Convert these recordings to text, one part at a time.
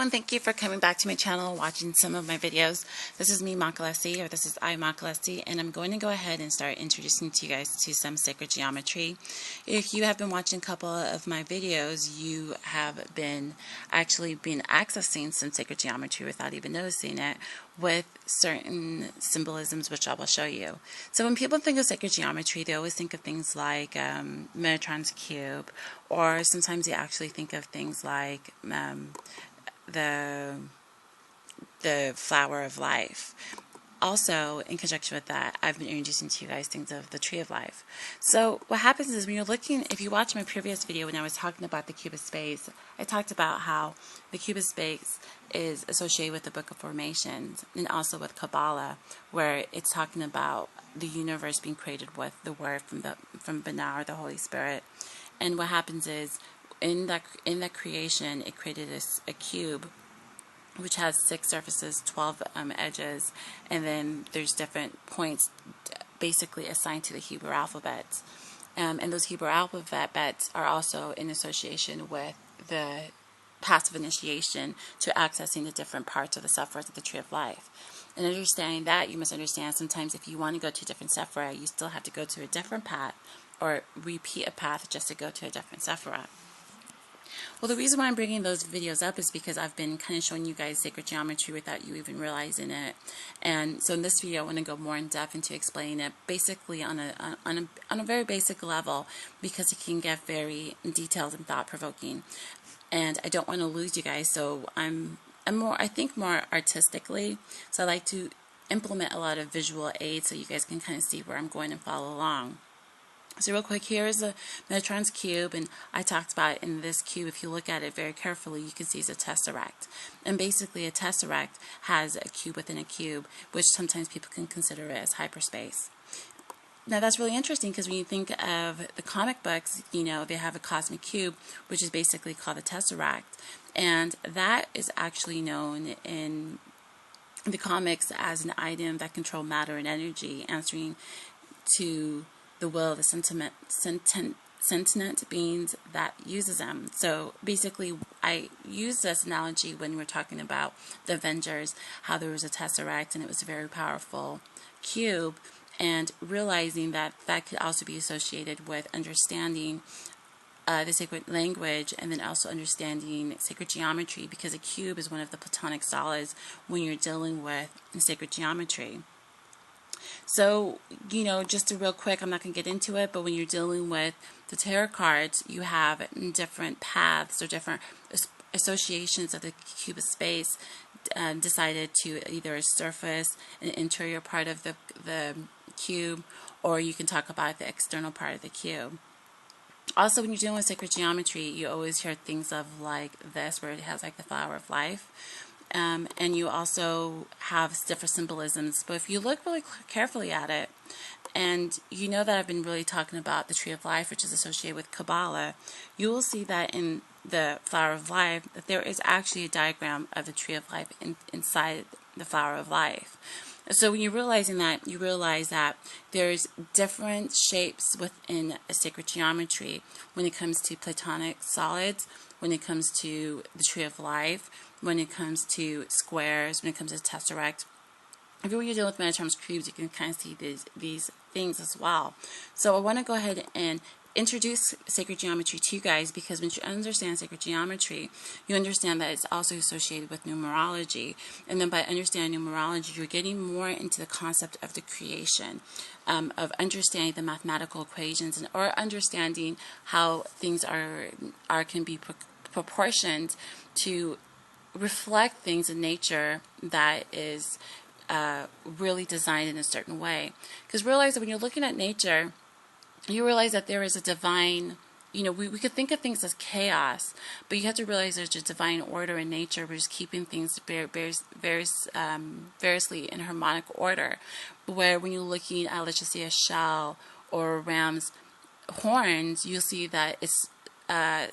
Hello, and thank you for coming back to my channel and watching some of my videos. This is me, Makalesi, or this is Makalesi, and I'm going to go ahead and start introducing to you guys to some sacred geometry. If you have been watching a couple of my videos, you have been accessing some sacred geometry without even noticing it, with certain symbolisms, which I will show you. So when people think of sacred geometry, they always think of things like Metatron's cube, or sometimes they actually think of things like the flower of life. Also, in conjunction with that, I've been introducing to you guys things of the tree of life. So what happens is when you're looking, if you watch my previous video when I was talking about the cube of space, I talked about how the cube of space is associated with the Book of Formations and also with Kabbalah, where it's talking about the universe being created with the word from Binah, the Holy Spirit. And what happens is in that creation, it created a cube, which has 6 surfaces, 12 edges, and then there's different points basically assigned to the Hebrew alphabet. And those Hebrew alphabets are also in association with the passive initiation to accessing the different parts of the Sephiroth of the Tree of Life. And understanding that, you must understand sometimes if you want to go to a different Sephiroth, you still have to go to a different path or repeat a path just to go to a different Sephiroth. Well, the reason why I'm bringing those videos up is because I've been kind of showing you guys sacred geometry without you even realizing it. And so in this video, I want to go more in depth into explaining it, basically on a very basic level, because it can get very detailed and thought-provoking. And I don't want to lose you guys, so I think more artistically. So I like to implement a lot of visual aids so you guys can kind of see where I'm going and follow along. So real quick, here is the Metatron's cube, and I talked about it in this cube. If you look at it very carefully, you can see it's a tesseract. And basically a tesseract has a cube within a cube, which sometimes people can consider it as hyperspace. Now that's really interesting because when you think of the comic books, you know, they have a cosmic cube, which is basically called a tesseract. And that is actually known in the comics as an item that controls matter and energy, answering to the will of the sentient beings that uses them. So basically, I use this analogy when we're talking about the Avengers, how there was a tesseract and it was a very powerful cube, and realizing that that could also be associated with understanding the sacred language, and then also understanding sacred geometry, because a cube is one of the Platonic solids when you're dealing with sacred geometry. So, you know, just real quick, I'm not going to get into it, but when you're dealing with the tarot cards, you have different paths or different associations of the cube of space decided to either a surface, an interior part of the cube, or you can talk about the external part of the cube. Also, when you're dealing with sacred geometry, you always hear things of like this, where it has like the flower of life. And you also have different symbolisms. But if you look really carefully at it, and you know that I've been really talking about the tree of life, which is associated with Kabbalah, you will see that in the flower of life, that there is actually a diagram of the tree of life inside the flower of life. So when you're realizing that, you realize that there's different shapes within a sacred geometry when it comes to Platonic solids, when it comes to the tree of life, when it comes to squares, when it comes to tesseract. If you're dealing with Metatron's cubes, you can kind of see these things as well. So I want to go ahead and introduce sacred geometry to you guys, because when you understand sacred geometry, you understand that it's also associated with numerology. And then by understanding numerology, you're getting more into the concept of the creation, of understanding the mathematical equations, or understanding how things can be proportioned to reflect things in nature that is really designed in a certain way. Because realize that when you're looking at nature, you realize that there is a divine, you know, we could think of things as chaos, but you have to realize there's a divine order in nature, which is keeping things variously in harmonic order. Where when you're looking at, let's just say, a shell or a ram's horns, you'll see that it's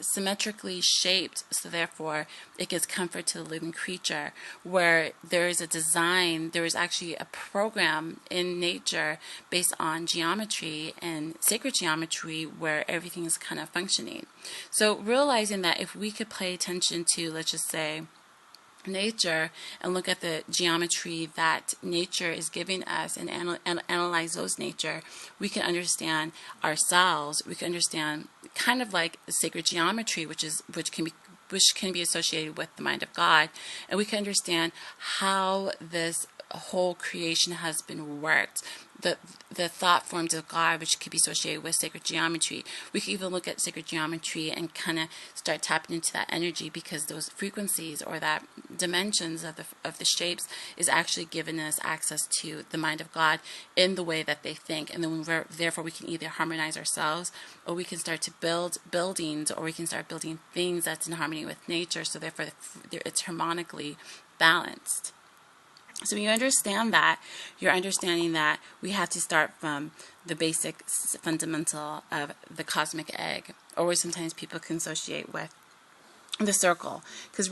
symmetrically shaped, so therefore it gives comfort to the living creature. Where there is a design, there is actually a program in nature based on geometry and sacred geometry, where everything is kind of functioning. So realizing that if we could pay attention to, let's just say, nature and look at the geometry that nature is giving us and analyze those nature, we can understand ourselves. We can understand kind of like sacred geometry, which can be associated with the mind of God, and we can understand how this whole creation has been worked. The thought forms of God, which could be associated with sacred geometry. We can even look at sacred geometry and kind of start tapping into that energy, because those frequencies or that dimensions of the shapes is actually giving us access to the mind of God in the way that they think. And then therefore we can either harmonize ourselves, or we can start to build buildings, or we can start building things that's in harmony with nature, so therefore it's harmonically balanced. So when you understand that, you're understanding that we have to start from the basic fundamental of the cosmic egg, or what sometimes people can associate with the circle. Because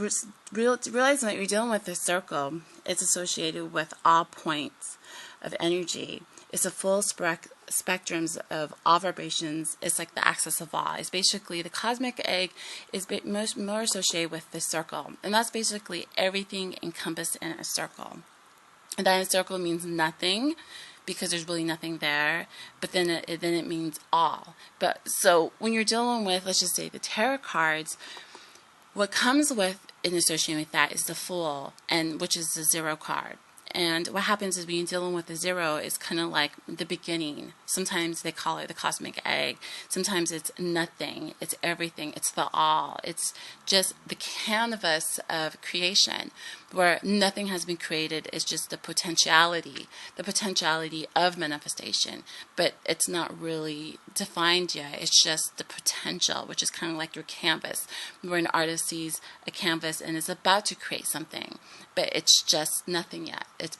realizing that you're dealing with the circle, it's associated with all points of energy. It's a full spectrums of all vibrations. It's like the axis of all. It's basically the cosmic egg is more associated with the circle. And that's basically everything encompassed in a circle. And that in a circle means nothing, because there's really nothing there, but then it means all. But so when you're dealing with, let's just say, the tarot cards, what comes with in association with that is the Fool, and which is the 0 card. And what happens is when you're dealing with the 0, it's kind of like the beginning. Sometimes they call it the cosmic egg. Sometimes it's nothing. It's everything. It's the all. It's just the canvas of creation, where nothing has been created. It's just the potentiality of manifestation. But it's not really defined yet. It's just the potential, which is kind of like your canvas, where an artist sees a canvas and is about to create something, but it's just nothing yet. It's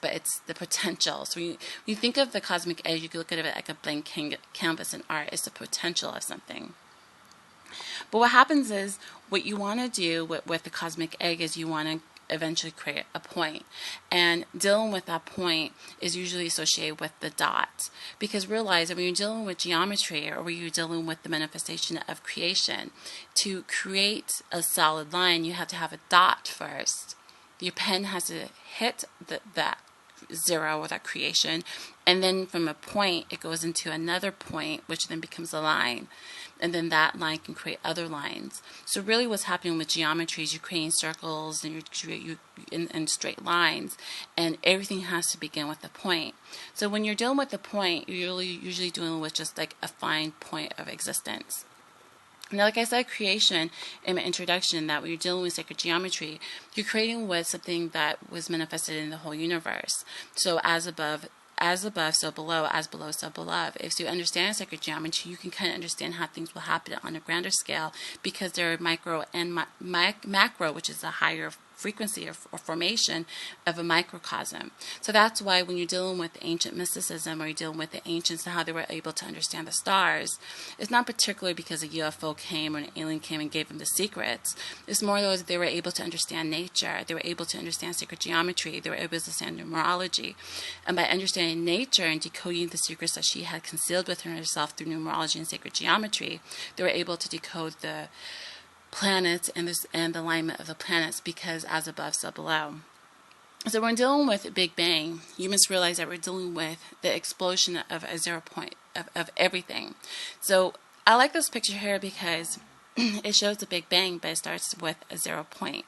the potential. So when you think of the cosmic egg, you can look at it like a blank canvas in art. It's the potential of something. But what happens is, what you want to do with the cosmic egg is you want to eventually create a point. And dealing with that point is usually associated with the dot. Because realize that when you're dealing with geometry, or when you're dealing with the manifestation of creation, to create a solid line, you have to have a dot first. Your pen has to hit that 0 or that creation, and then from a point it goes into another point, which then becomes a line, and then that line can create other lines. So really what's happening with geometry is you're creating circles and you're in straight lines, and everything has to begin with a point. So when you're dealing with the point, you're usually dealing with just like a fine point of existence. Now, like I said, creation in my introduction, that when you're dealing with sacred geometry, you're creating with something that was manifested in the whole universe. So as above, so below, as below, so below. If you understand sacred geometry, you can kind of understand how things will happen on a grander scale, because there are micro and macro, which is a higher frequency or formation of a microcosm. So that's why when you're dealing with ancient mysticism, or you're dealing with the ancients and how they were able to understand the stars, it's not particularly because a UFO came or an alien came and gave them the secrets. It's more though they were able to understand nature. They were able to understand sacred geometry. They were able to understand numerology. And by understanding nature and decoding the secrets that she had concealed within herself through numerology and sacred geometry, they were able to decode the planets and the alignment of the planets, because as above, so below. So when dealing with Big Bang, you must realize that we're dealing with the explosion of a 0 point of everything. So I like this picture here because it shows the Big Bang, but it starts with a 0 point.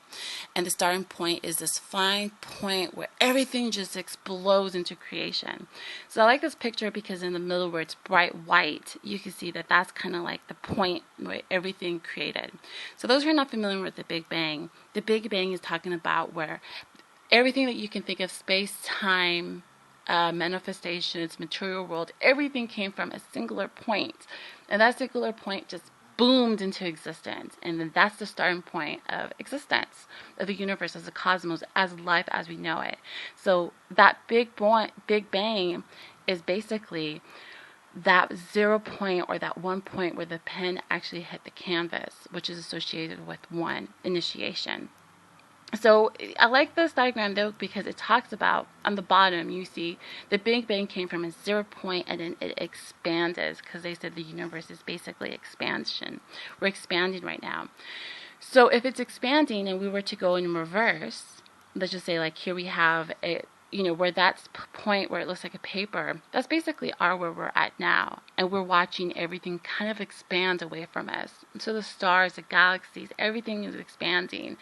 And the starting point is this fine point where everything just explodes into creation. So I like this picture because in the middle where it's bright white, you can see that that's kind of like the point where everything created. So those who are not familiar with the Big Bang is talking about where everything that you can think of, space, time, manifestations, material world, everything came from a singular point. And that singular point just boomed into existence, and then that's the starting point of existence, of the universe as a cosmos, as life as we know it. So that Big Bang is basically that 0 point, or that 1 point where the pen actually hit the canvas, which is associated with 1, initiation. So I like this diagram though because it talks about, on the bottom you see the Big Bang came from a 0 point and then it expanded, because they said the universe is basically expansion. We're expanding right now. So if it's expanding and we were to go in reverse, let's just say like here we have a, where that's point where it looks like a paper, that's basically where we're at now. And we're watching everything kind of expand away from us. So the stars, the galaxies, everything is expanding.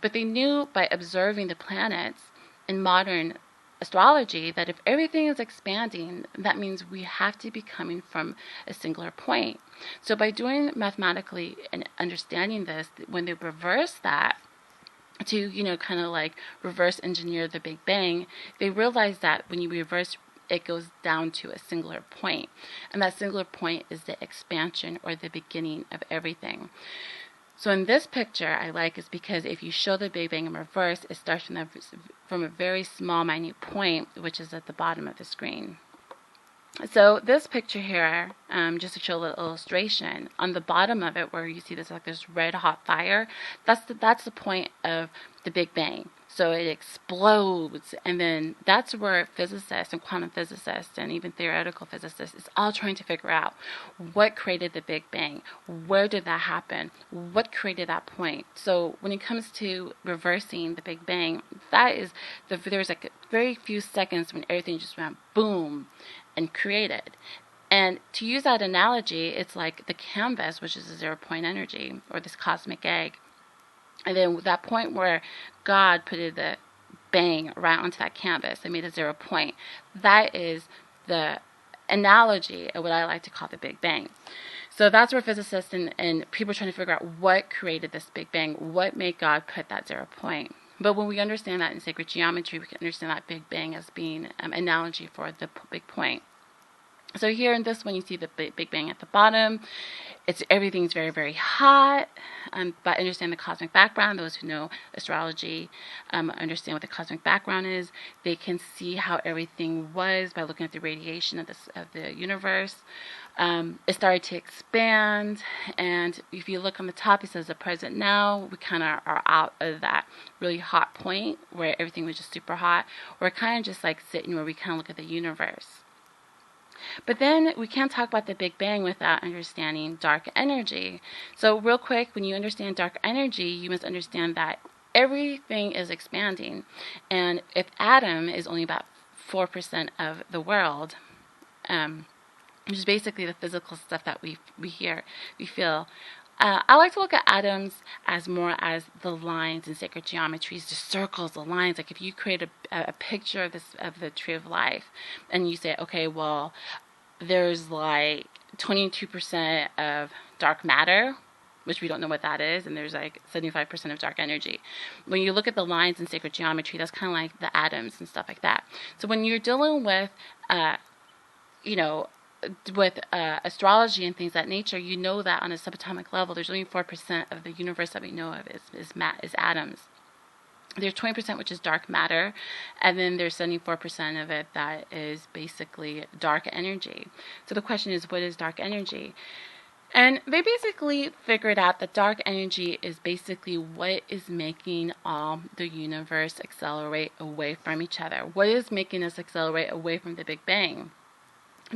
But they knew by observing the planets in modern astrology that if everything is expanding, that means we have to be coming from a singular point. So by doing mathematically and understanding this, when they reverse that, to, kind of like reverse engineer the Big Bang, they realize that when you reverse, it goes down to a singular point. And that singular point is the expansion or the beginning of everything. So in this picture, I like is because if you show the Big Bang in reverse, it starts from a very small, minute point, which is at the bottom of the screen. So this picture here, just to show a little illustration, on the bottom of it where you see this like this red hot fire, that's the point of the Big Bang. So it explodes, and then that's where physicists and quantum physicists and even theoretical physicists is all trying to figure out what created the Big Bang, where did that happen, what created that point. So when it comes to reversing the Big Bang, that is there's like very few seconds when everything just went boom and created. And to use that analogy, it's like the canvas, which is a 0-point energy, or this cosmic egg. And then that point where God put the bang right onto that canvas and made a 0 point, that is the analogy of what I like to call the Big Bang. So that's where physicists and people are trying to figure out what created this Big Bang, what made God put that 0 point. But when we understand that in sacred geometry, we can understand that Big Bang as being an analogy for the big point. So here in this one, you see the Big Bang at the bottom. Everything's very, very hot. But understand the cosmic background. Those who know astrology understand what the cosmic background is. They can see how everything was by looking at the radiation of the universe. It started to expand, and if you look on the top, it says the present now. We kind of are out of that really hot point where everything was just super hot. We're kind of just like sitting where we kind of look at the universe. But then we can't talk about the Big Bang without understanding dark energy. So real quick, when you understand dark energy, you must understand that everything is expanding. And if atom is only about 4% of the world, which is basically the physical stuff that we feel. I like to look at atoms as more as the lines in sacred geometries, the circles, the lines. Like if you create a picture of the tree of life, and you say, okay, well, there's like 22% of dark matter, which we don't know what that is, and there's like 75% of dark energy. When you look at the lines in sacred geometry, that's kind of like the atoms and stuff like that. So when you're dealing with, astrology and things of that nature, you know that on a subatomic level, there's only 4% of the universe that we know of is atoms. There's 20% which is dark matter, and then there's 74% of it that is basically dark energy. So the question is, what is dark energy? And they basically figured out that dark energy is basically what is making all the universe accelerate away from each other. What is making us accelerate away from the Big Bang?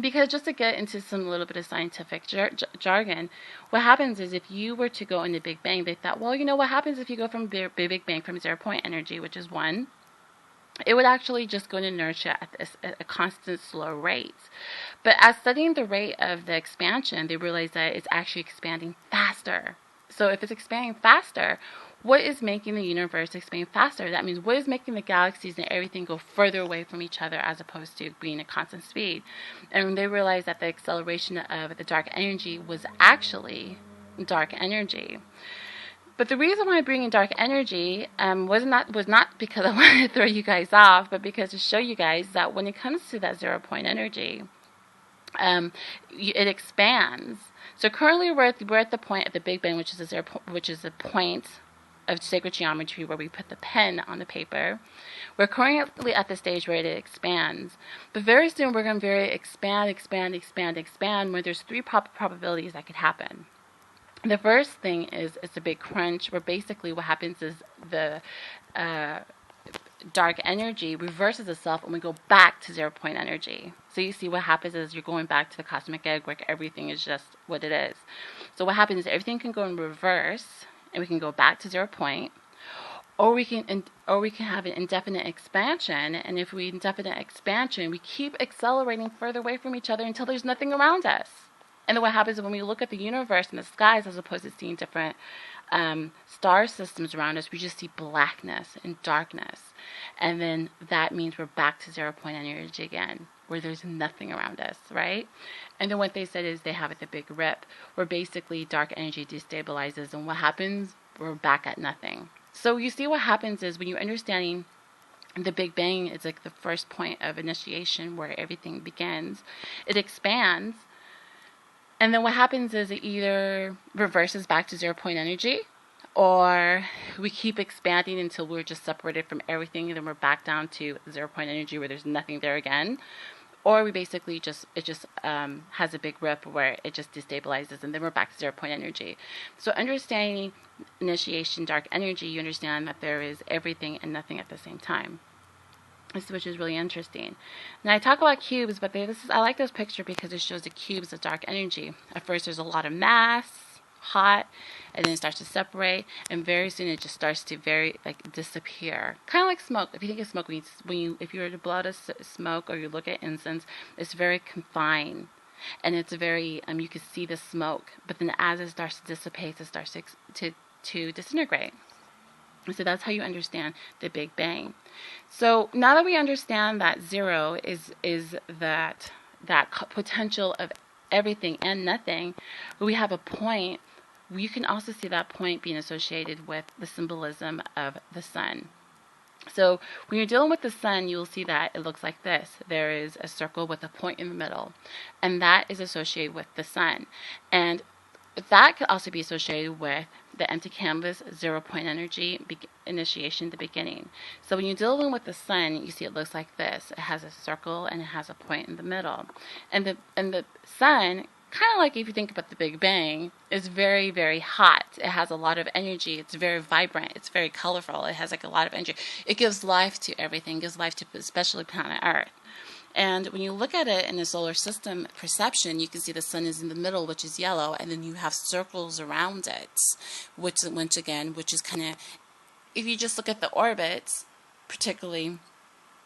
Because just to get into some little bit of scientific jargon, what happens is if you were to go in the Big Bang, they thought, well, what happens if you go from Big Bang from 0-point energy, which is 1, it would actually just go in inertia at a constant slow rate. But as studying the rate of the expansion, they realized that it's actually expanding faster. So if it's expanding faster, what is making the universe expand faster? That means what is making the galaxies and everything go further away from each other as opposed to being at constant speed? And they realized that the acceleration of the dark energy was actually dark energy. But the reason why I bring in dark energy was not because I wanted to throw you guys off, but because to show you guys that when it comes to that 0-point energy, it expands. So currently we're at the point of the Big Bang, which is the point of sacred geometry where we put the pen on the paper. We're currently at the stage where it expands. But very soon we're going to expand, where there's 3 probabilities that could happen. The first thing is it's a big crunch, where basically what happens is the dark energy reverses itself and we go back to 0-point energy. So you see what happens is you're going back to the cosmic egg where everything is just what it is. So what happens is everything can go in reverse and we can go back to 0 point, or we can have an indefinite expansion, and if we indefinite expansion, we keep accelerating further away from each other until there's nothing around us. And then what happens is when we look at the universe and the skies, as opposed to seeing different star systems around us, we just see blackness and darkness. And then that means we're back to 0 point energy again, where there's nothing around us, right? And then what they said is they have it the big rip, where basically dark energy destabilizes, and what happens? We're back at nothing. So you see what happens is when you're understanding the Big Bang is like the first point of initiation where everything begins, it expands, and then what happens is it either reverses back to 0 point energy, or we keep expanding until we're just separated from everything, and then we're back down to 0 point energy where there's nothing there again. Or we basically it just has a big rip where it just destabilizes, and then we're back to 0 point energy. So understanding initiation, dark energy, you understand that there is everything and nothing at the same time, which is really interesting. Now I talk about cubes, but I like this picture because it shows the cubes of dark energy. At first there's a lot of mass, hot, and then it starts to separate, and very soon it just starts to disappear, kind of like smoke. If you think of smoke, if you were to blow out a smoke, or you look at incense, it's very confined, and it's very you can see the smoke, but then as it starts to dissipate, it starts to disintegrate. So that's how you understand the Big Bang. So now that we understand that zero is that potential of everything and nothing, we have a point. You can also see that point being associated with the symbolism of the sun. So when you're dealing with the sun, you'll see that it looks like this. There is a circle with a point in the middle, and that is associated with the sun. And that could also be associated with the empty canvas, 0 point energy, initiation, the beginning. So when you're dealing with the sun, you see it looks like this. It has a circle and it has a point in the middle. And the sun, kind of like if you think about the Big Bang, is very, very hot. It has a lot of energy. It's very vibrant. It's very colorful. It has a lot of energy. It gives life to everything. It gives life to especially planet Earth. And when you look at it in the solar system perception, you can see the sun is in the middle, which is yellow, and then you have circles around it, which is kind of, if you just look at the orbits, particularly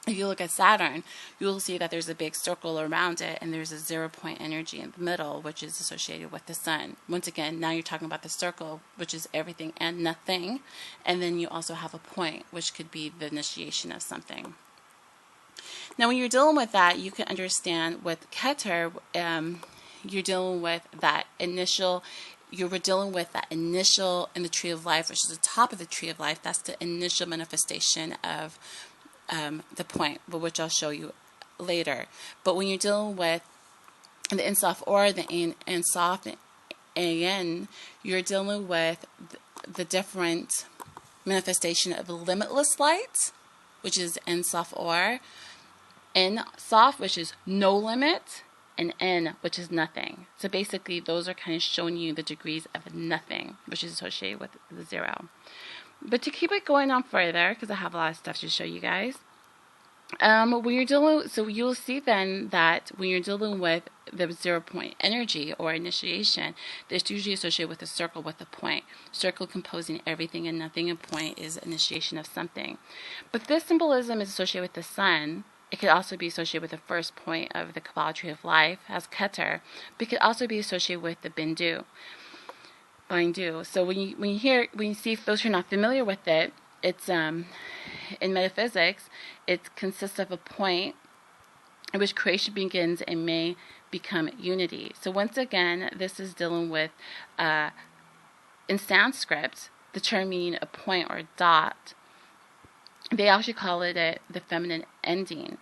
if you look at Saturn, you'll see that there's a big circle around it, and there's a 0 point energy in the middle, which is associated with the sun. Once again, now you're talking about the circle, which is everything and nothing, and then you also have a point, which could be the initiation of something. Now, when you're dealing with that, you can understand with Keter, you're dealing with that initial in the tree of life, which is the top of the tree of life. That's the initial manifestation of the point, but which I'll show you later. But when you're dealing with the Ein Sof or the Ein Sof Ein, you're dealing with the different manifestation of limitless light, which is Ein Sof or. Ein Sof, which is no limit, and N, which is nothing. So basically, those are kind of showing you the degrees of nothing, which is associated with the zero. But to keep it going on further, because I have a lot of stuff to show you guys, you'll see then that when you're dealing with the 0 point energy or initiation, it's usually associated with a circle with a point. Circle composing everything and nothing, and point is initiation of something. But this symbolism is associated with the sun. It could also be associated with the first point of the Kabbalah tree of life as Keter, but it could also be associated with the Bindu. So when you see, if those who are not familiar with it, it's in metaphysics, it consists of a point in which creation begins and may become unity. So once again, this is dealing with, in Sanskrit, the term meaning a point or a dot. They actually call it the feminine ending,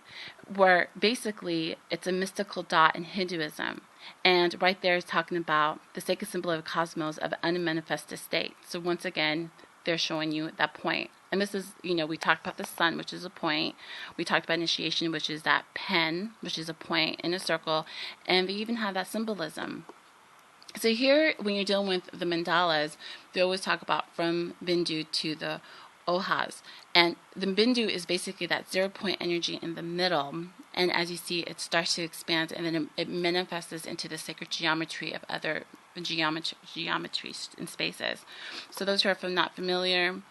where basically it's a mystical dot in Hinduism. And right there is talking about the sacred symbol of the cosmos of unmanifested state. So once again, they're showing you that point. And this is, we talked about the sun, which is a point. We talked about initiation, which is that pen, which is a point in a circle. And they even have that symbolism. So here, when you're dealing with the mandalas, they always talk about from Bindu to the Ohas. And the Bindu is basically that 0 point energy in the middle. And as you see, it starts to expand, and then it manifests into the sacred geometry of other geometries in spaces. So those who are not familiar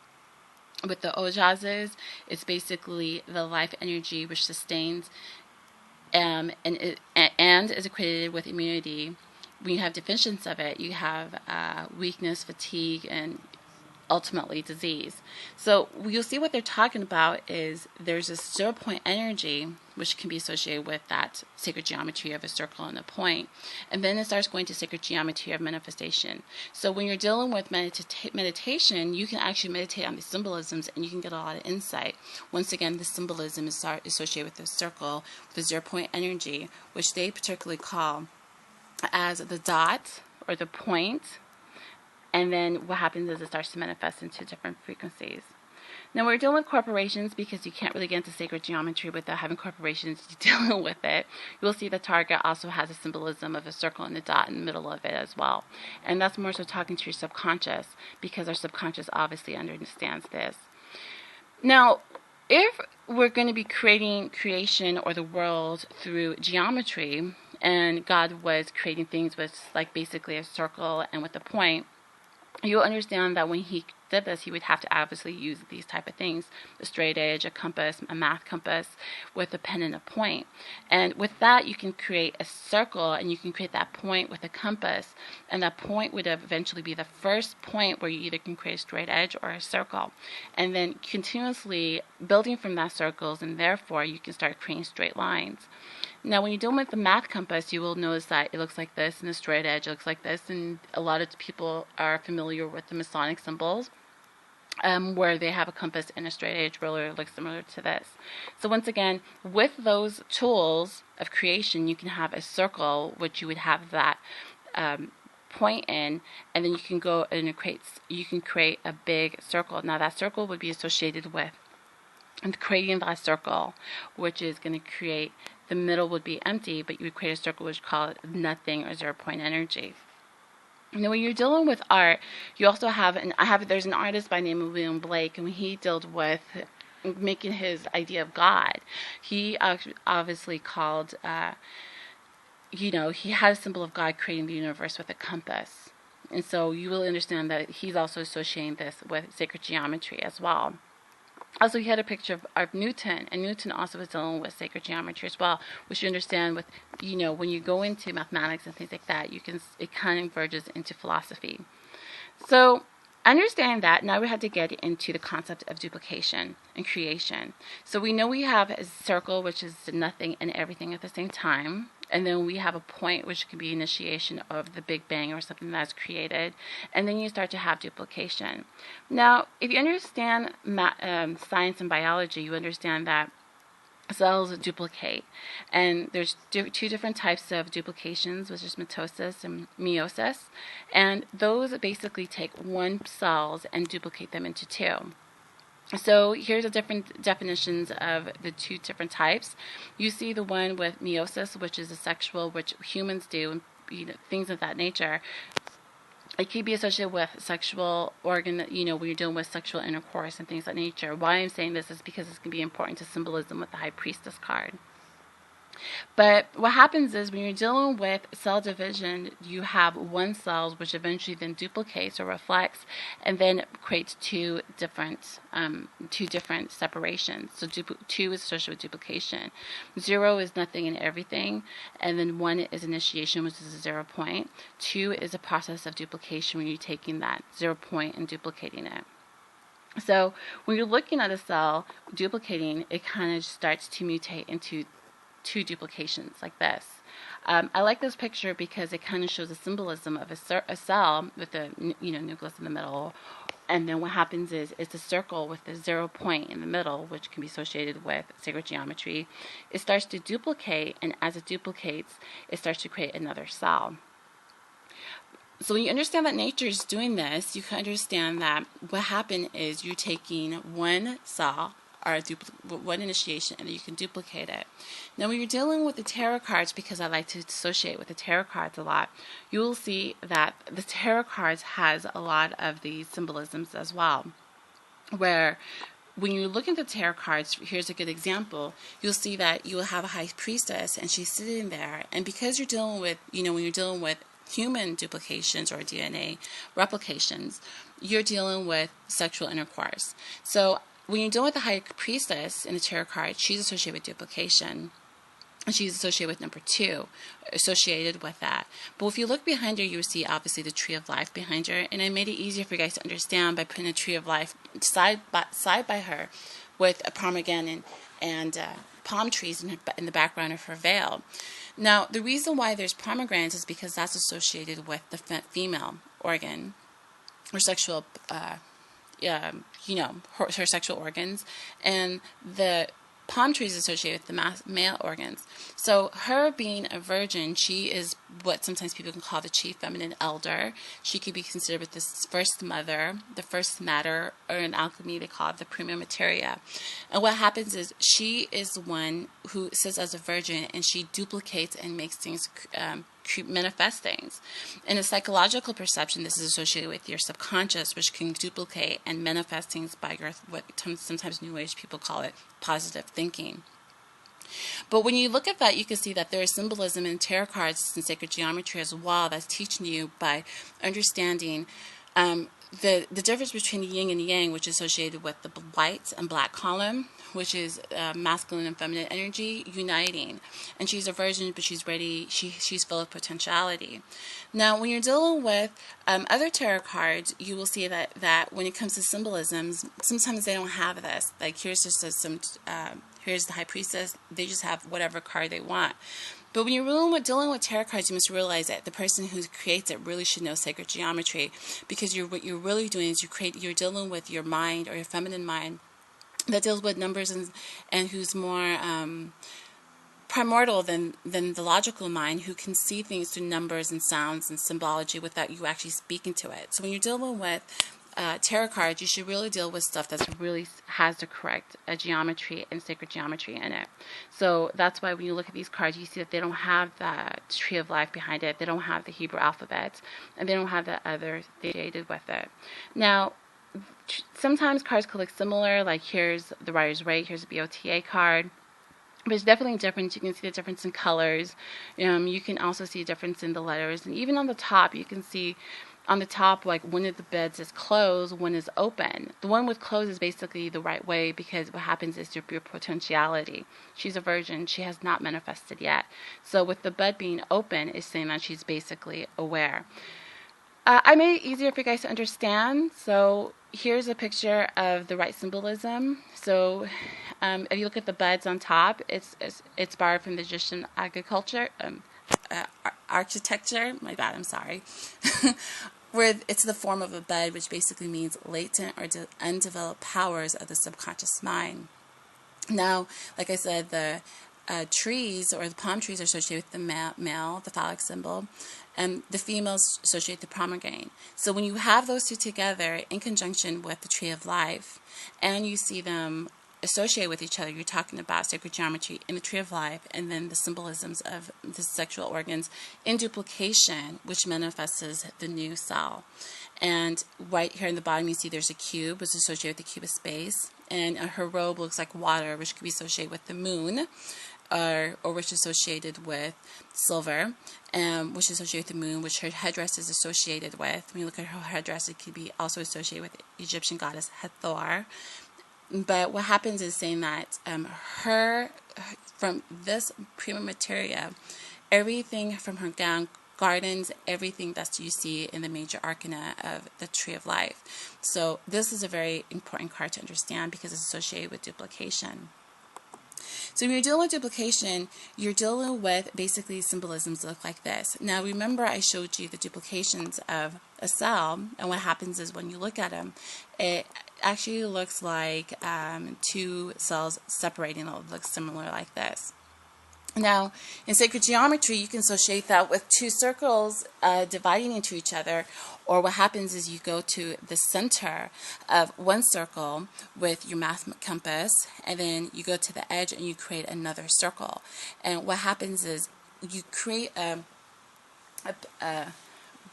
with the Ojazes, it's basically the life energy which sustains and is equated with immunity. When you have deficiency of it, you have weakness, fatigue, and ultimately disease. So you'll see what they're talking about is there's a 0 point energy which can be associated with that sacred geometry of a circle and a point, and then it starts going to sacred geometry of manifestation. So when you're dealing with meditation, you can actually meditate on the symbolisms and you can get a lot of insight. Once again, the symbolism is associated with the circle, the 0 point energy, which they particularly call as the dot or the point. And then what happens is it starts to manifest into different frequencies. Now we're dealing with corporations because you can't really get into sacred geometry without having corporations dealing with it. You'll see the target also has a symbolism of a circle and a dot in the middle of it as well. And that's more so talking to your subconscious because our subconscious obviously understands this. Now, if we're going to be creating creation or the world through geometry, and God was creating things with like basically a circle and with a point, you'll understand that when he did this, he would have to obviously use these type of things, a straight edge, a compass, a math compass, with a pen and a point. And with that, you can create a circle, and you can create that point with a compass, and that point would eventually be the first point where you either can create a straight edge or a circle, and then continuously building from that circles, and therefore you can start creating straight lines. Now, when you're dealing with the math compass, you will notice that it looks like this, and the straight edge looks like this, and a lot of people are familiar with the Masonic symbols, where they have a compass and a straight edge ruler looks similar to this. So once again, with those tools of creation, you can have a circle, which you would have that point in, and then you can go and you can create a big circle. Now, that circle would be associated with creating that circle, which is going to create. The middle would be empty, but you would create a circle which call it nothing or 0 point energy. Now, when you're dealing with art, you also have, there's an artist by the name of William Blake, and when he dealt with making his idea of God, he obviously called, he had a symbol of God creating the universe with a compass. And so you will understand that he's also associating this with sacred geometry as well. Also, he had a picture of Newton, and Newton also was dealing with sacred geometry as well, which you understand with, when you go into mathematics and things like that, it kind of verges into philosophy. So, understanding that, now we have to get into the concept of duplication and creation. So we know we have a circle, which is nothing and everything at the same time. And then we have a point, which can be initiation of the Big Bang or something that's created. And then you start to have duplication. Now, if you understand science and biology, you understand that cells duplicate. And there's two different types of duplications, which is mitosis and meiosis. And those basically take one cells and duplicate them into two. So here's the different definitions of the two different types. You see the one with meiosis, which is a sexual, which humans do, things of that nature. It could be associated with sexual organ, when you're dealing with sexual intercourse and things of that nature. Why I'm saying this is because it's going to be important to symbolism with the High Priestess card. But what happens is when you're dealing with cell division, you have one cell which eventually then duplicates or reflects and then creates two different separations. So 2 is associated with duplication. 0 is nothing and everything, and then 1 is initiation, which is a 0 point. 2 is a process of duplication when you're taking that 0 point and duplicating it. So when you're looking at a cell duplicating, it kind of starts to mutate into 2 duplications like this. I like this picture because it kind of shows the symbolism of a cell with a nucleus in the middle, and then what happens is it's a circle with a 0 point in the middle, which can be associated with sacred geometry. It starts to duplicate, and as it duplicates, it starts to create another cell. So when you understand that nature is doing this, you can understand that what happened is you're taking one cell or one initiation, and then you can duplicate it. Now, when you're dealing with the tarot cards, because I like to associate with the tarot cards a lot, you will see that the tarot cards has a lot of these symbolisms as well, where when you look at the tarot cards, here's a good example. You'll see that you will have a High Priestess, and she's sitting there, and because you're dealing with, when you're dealing with human duplications or DNA replications, you're dealing with sexual intercourse. So when you're dealing with the high priestess in the tarot card, she's associated with duplication. She's associated with number 2, associated with that. But if you look behind her, you will see obviously the tree of life behind her. And I made it easier for you guys to understand by putting a tree of life side by her with a pomegranate and palm trees in the background of her veil. Now, the reason why there's pomegranates is because that's associated with the female organ or sexual, her sexual organs. And the palm trees associated with the male organs. So her being a virgin, she is what sometimes people can call the chief feminine elder. She could be considered with this first mother, the first matter, or in alchemy they call it the prima materia. And what happens is she is the one who sits as a virgin and she duplicates and makes things manifest things. In a psychological perception, this is associated with your subconscious, which can duplicate and manifest things by your, what sometimes New Age people call it, positive thinking. But when you look at that, you can see that there is symbolism in tarot cards and sacred geometry as well that's teaching you by understanding the difference between the yin and yang, which is associated with the white and black column, which is masculine and feminine energy uniting. And she's a virgin, but she's ready. She's full of potentiality. Now, when you're dealing with other tarot cards, you will see that when it comes to symbolisms, sometimes they don't have this. Like here's just here's the high priestess. They just have whatever card they want. But when you're dealing with tarot cards, you must realize that the person who creates it really should know sacred geometry, because what you're really doing is you're dealing with your mind or your feminine mind that deals with numbers and who's more primordial than the logical mind, who can see things through numbers and sounds and symbology without you actually speaking to it. So when you're dealing with tarot cards, you should really deal with stuff that really has the correct geometry and sacred geometry in it. So that's why when you look at these cards, you see that they don't have the tree of life behind it. They don't have the Hebrew alphabet, and they don't have the other associated with it. Now, sometimes cards could look similar, like here's the Rider's Waite, here's a BOTA card. But there's definitely a difference. You can see the difference in colors. You can also see a difference in the letters. And even on the top, you can see on the top, like one of the beds is closed, one is open. The one with closed is basically the right way, because what happens is your potentiality. She's a virgin. She has not manifested yet. So with the bed being open, it's saying that she's basically aware. I made it easier for you guys to understand. So here's a picture of the right symbolism. So if you look at the buds on top, it's borrowed from the Egyptian architecture. My bad, I'm sorry. Where it's the form of a bud, which basically means latent or undeveloped powers of the subconscious mind. Now, like I said, the trees or the palm trees are associated with the male, the phallic symbol, and the females associate the pomegranate. So when you have those two together in conjunction with the tree of life, and you see them associated with each other, you're talking about sacred geometry in the tree of life, and then the symbolisms of the sexual organs in duplication, which manifests the new cell. And right here in the bottom, you see there's a cube, which is associated with the cube of space, and her robe looks like water, which could be associated with the moon, or which is associated with silver, which is associated with the moon, which her headdress is associated with. When you look at her headdress, it could be also associated with the Egyptian goddess Hathor. But what happens is saying that from this prima materia, everything from her gown, gardens, everything that you see in the major arcana of the tree of life. So this is a very important card to understand, because it's associated with duplication. So when you're dealing with duplication, you're dealing with basically symbolisms that look like this. Now remember, I showed you the duplications of a cell, and what happens is when you look at them, it actually looks like two cells separating. It looks similar like this. Now, in sacred geometry, you can associate that with two circles dividing into each other, or what happens is you go to the center of one circle with your math compass, and then you go to the edge and you create another circle. And what happens is you create a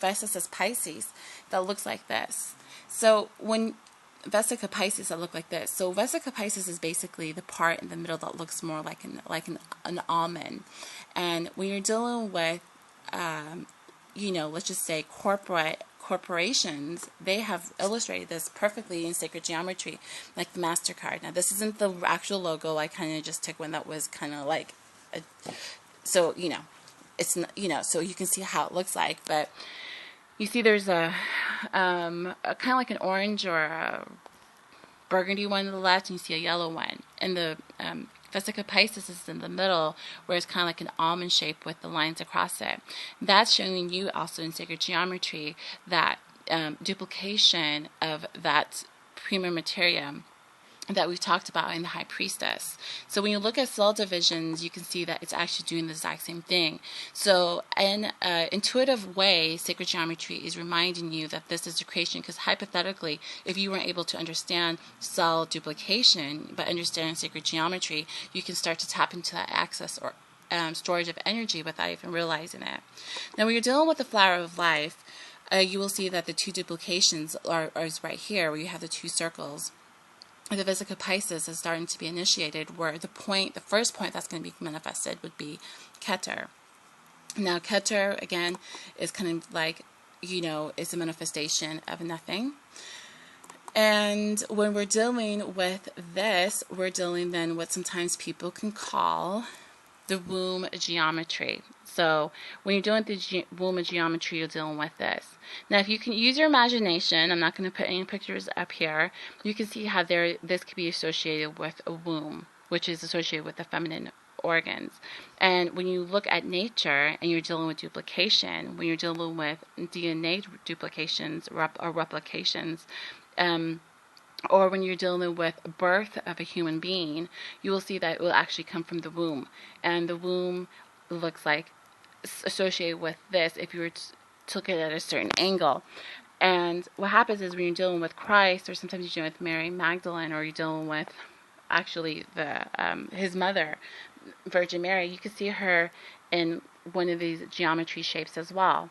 Vesica Pisces that looks like this. So when Vesica Pisces that look like this. So Vesica Pisces is basically the part in the middle that looks more like an almond. And when you're dealing with let's just say corporations, they have illustrated this perfectly in sacred geometry, like the MasterCard. Now, this isn't the actual logo. I kind of just took one that was kind of like, so, it's, so you can see how it looks like. But you see there's a kind of like an orange or a burgundy one on the left, and you see a yellow one. And the Vesica Piscis is in the middle, where it's kind of like an almond shape with the lines across it. That's showing you also in sacred geometry that duplication of that prima materia that we've talked about in the High Priestess. So when you look at cell divisions, you can see that it's actually doing the exact same thing. So in an intuitive way, sacred geometry is reminding you that this is a creation, because hypothetically, if you weren't able to understand cell duplication, but understanding sacred geometry, you can start to tap into that access or storage of energy without even realizing it. Now, when you're dealing with the flower of life, you will see that the two duplications are right here, where you have the two circles. The Vesica Piscis is starting to be initiated, where the first point that's going to be manifested would be Keter. Now, Keter, again, is kind of like, is a manifestation of nothing. And when we're dealing with this, we're dealing then what sometimes people can call the womb geometry. So when you're doing the womb geometry, you're dealing with this. Now, if you can use your imagination, I'm not going to put any pictures up here, you can see how this could be associated with a womb, which is associated with the feminine organs. And when you look at nature and you're dealing with duplication, when you're dealing with DNA duplications or replications, or when you're dealing with birth of a human being, you will see that it will actually come from the womb. And the womb looks like associated with this if you were to look at it at a certain angle. And what happens is when you're dealing with Christ, or sometimes you're dealing with Mary Magdalene, or you're dealing with actually his mother, Virgin Mary, you can see her in one of these geometry shapes as well.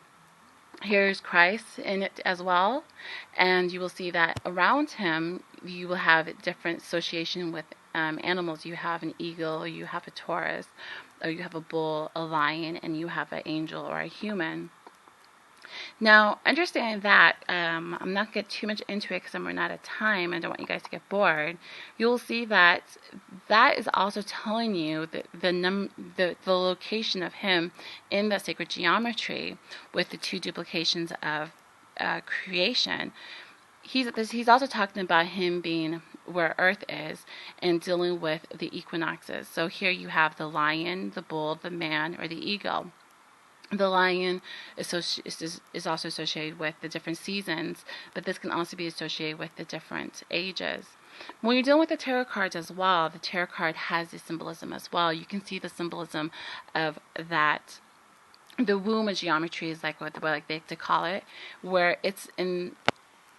Here's Christ in it as well, and you will see that around him you will have different association with animals. You have an eagle, you have a Taurus, or you have a bull, a lion, and you have an angel or a human. Now, understanding that, I'm not going to get too much into it because I'm running out of time. I don't want you guys to get bored. You'll see that that is also telling you that the location of him in the sacred geometry with the two duplications of creation. He's also talking about him being where Earth is and dealing with the equinoxes. So here you have the lion, the bull, the man, or the eagle. The lion is also associated with the different seasons, but this can also be associated with the different ages. When you're dealing with the tarot cards as well, the tarot card has the symbolism as well. You can see the symbolism of that. The womb of geometry is like what they like to call it, where it's in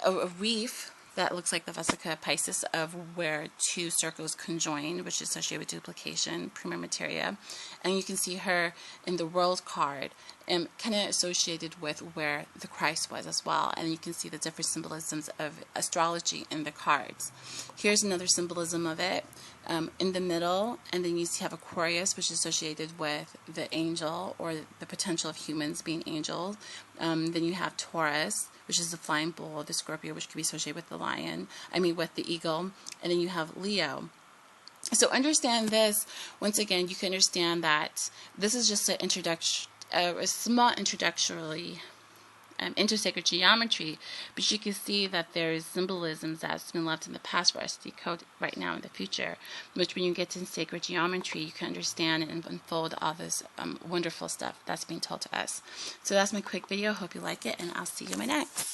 a reef that looks like the Vesica Piscis, of where two circles conjoin, which is associated with duplication, prima materia. And you can see her in the world card, and kind of associated with where the Christ was as well. And you can see the different symbolisms of astrology in the cards. Here's another symbolism of it in the middle, and then you have Aquarius, which is associated with the angel, or the potential of humans being angels. Then you have Taurus, which is the flying bull, the Scorpio, which can be associated with with the eagle, and then you have Leo. So understand this. Once again, you can understand that this is just an introduction, a small introductory into sacred geometry, but you can see that there is symbolisms that's been left in the past for us to decode right now in the future, which when you get to sacred geometry, you can understand and unfold all this wonderful stuff that's being told to us. So that's my quick video. Hope you like it, and I'll see you in my next.